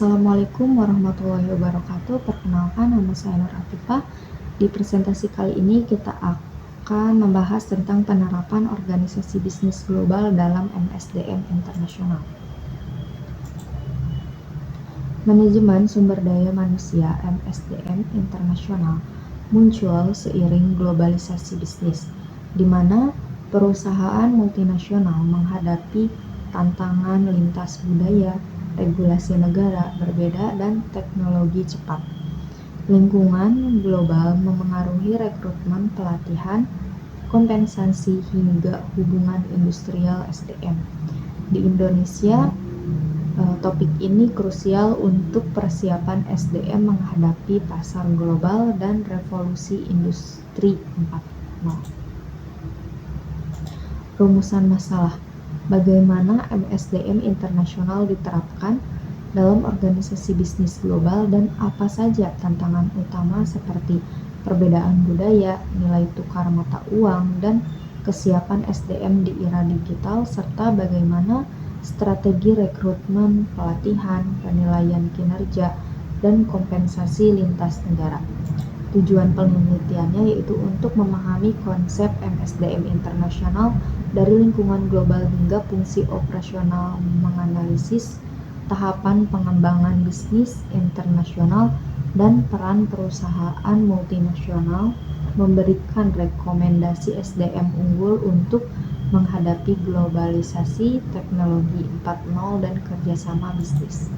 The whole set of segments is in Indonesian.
Assalamualaikum warahmatullahi wabarakatuh. Perkenalkan, nama saya Nur Atifah. Di presentasi kali ini kita akan membahas tentang penerapan organisasi bisnis global dalam MSDM internasional. Manajemen sumber daya manusia (MSDM) internasional muncul seiring globalisasi bisnis, di mana perusahaan multinasional menghadapi tantangan lintas budaya, regulasi negara berbeda, dan teknologi cepat. Lingkungan global memengaruhi rekrutmen, pelatihan, kompensasi, hingga hubungan industrial SDM. Di Indonesia, topik ini krusial untuk persiapan SDM menghadapi pasar global dan revolusi industri 4.0. Rumusan masalah: bagaimana MSDM internasional diterapkan dalam organisasi bisnis global dan apa saja tantangan utama seperti perbedaan budaya, nilai tukar mata uang, dan kesiapan SDM di era digital, serta bagaimana strategi rekrutmen, pelatihan, penilaian kinerja, dan kompensasi lintas negara. Tujuan penelitiannya yaitu untuk memahami konsep MSDM internasional dari lingkungan global hingga fungsi operasional, menganalisis tahapan pengembangan bisnis internasional dan peran perusahaan multinasional, memberikan rekomendasi SDM unggul untuk menghadapi globalisasi, teknologi 4.0, dan kerjasama bisnis.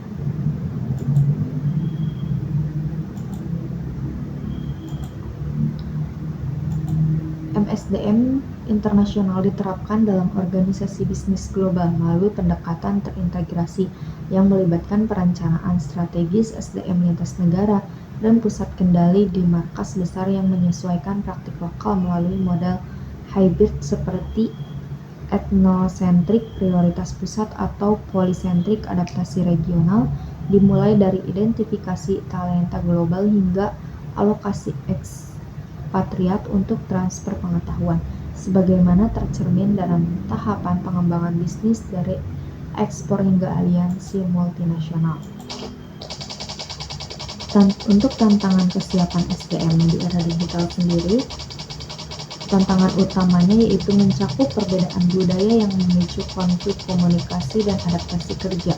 MSDM internasional diterapkan dalam organisasi bisnis global melalui pendekatan terintegrasi yang melibatkan perencanaan strategis SDM lintas negara dan pusat kendali di markas besar yang menyesuaikan praktik lokal melalui model hybrid seperti etnosentrik prioritas pusat atau polisentrik adaptasi regional, dimulai dari identifikasi talenta global hingga alokasi ekspatriat untuk transfer pengetahuan, sebagaimana tercermin dalam tahapan pengembangan bisnis dari ekspor hingga aliansi multinasional. Untuk tantangan kesiapan SDM di era digital sendiri, tantangan utamanya yaitu mencakup perbedaan budaya yang memicu konflik komunikasi dan adaptasi kerja,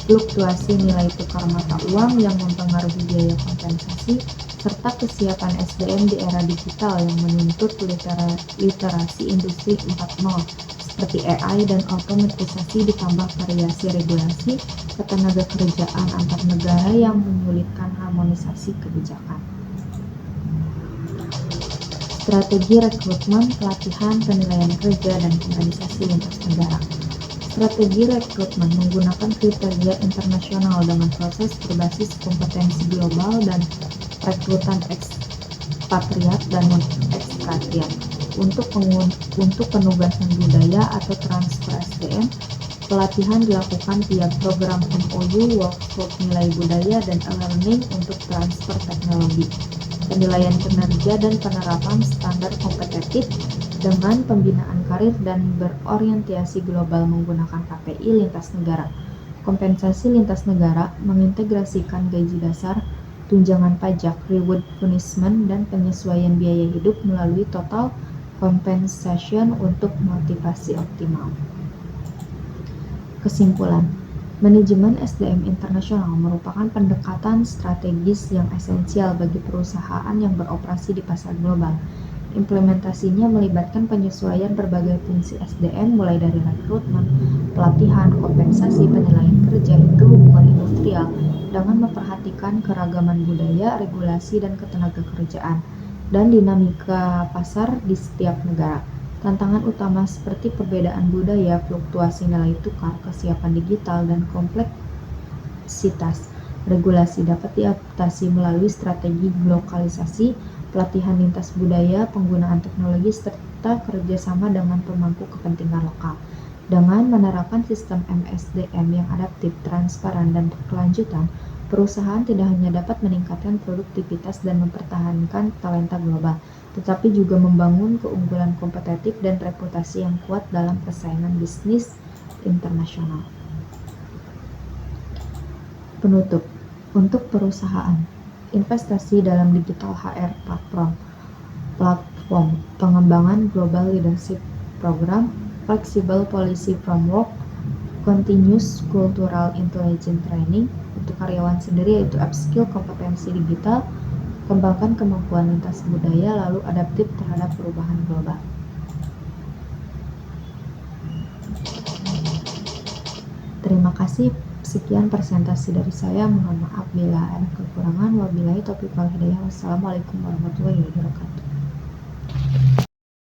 fluktuasi nilai tukar mata uang yang mempengaruhi biaya kompensasi, serta kesiapan SDM di era digital yang menuntut literasi industri 4.0 seperti AI dan otomatisasi, ditambah variasi regulasi ketenaga kerjaan antar negara yang menyulitkan harmonisasi kebijakan. Strategi rekrutmen, pelatihan, penilaian kerja, dan kompensasi lintas negara. Strategi rekrutmen menggunakan kriteria internasional dengan proses berbasis kompetensi global dan rekrutan ekspatriat dan non-ekspatriat. Untuk penugasan budaya atau transfer SDM, pelatihan dilakukan via program MOU, workshop nilai budaya, dan e-learning untuk transfer teknologi. Penilaian kinerja dan penerapan standar kompetitif dengan pembinaan karir dan berorientasi global menggunakan KPI lintas negara. Kompensasi lintas negara mengintegrasikan gaji dasar, tunjangan pajak, reward punishment, dan penyesuaian biaya hidup melalui total compensation untuk motivasi optimal. Kesimpulan: manajemen SDM internasional merupakan pendekatan strategis yang esensial bagi perusahaan yang beroperasi di pasar global. Implementasinya melibatkan penyesuaian berbagai fungsi SDM mulai dari rekrutmen, pelatihan, kompensasi, penilaian kerja, hingga hubungan industrial dengan memperhatikan keragaman budaya, regulasi, dan ketenaga kerjaan, dan dinamika pasar di setiap negara. Tantangan utama seperti perbedaan budaya, fluktuasi nilai tukar, kesiapan digital, dan kompleksitas regulasi dapat diatasi melalui strategi lokalisasi, pelatihan lintas budaya, penggunaan teknologi, serta kerjasama dengan pemangku kepentingan lokal. Dengan menerapkan sistem MSDM yang adaptif, transparan, dan berkelanjutan, perusahaan tidak hanya dapat meningkatkan produktivitas dan mempertahankan talenta global, tetapi juga membangun keunggulan kompetitif dan reputasi yang kuat dalam persaingan bisnis internasional. Penutup, untuk perusahaan, investasi dalam digital HR platform, pengembangan global leadership program, flexible policy framework, continuous cultural intelligence training. Untuk karyawan sendiri yaitu upskill kompetensi digital, kembangkan kemampuan lintas budaya, lalu adaptif terhadap perubahan global. Terima kasih. Sekian presentasi dari saya. Mohon maaf bila ada kekurangan. Wabillahi taufiq wal hidayah. Wassalamualaikum warahmatullahi wabarakatuh.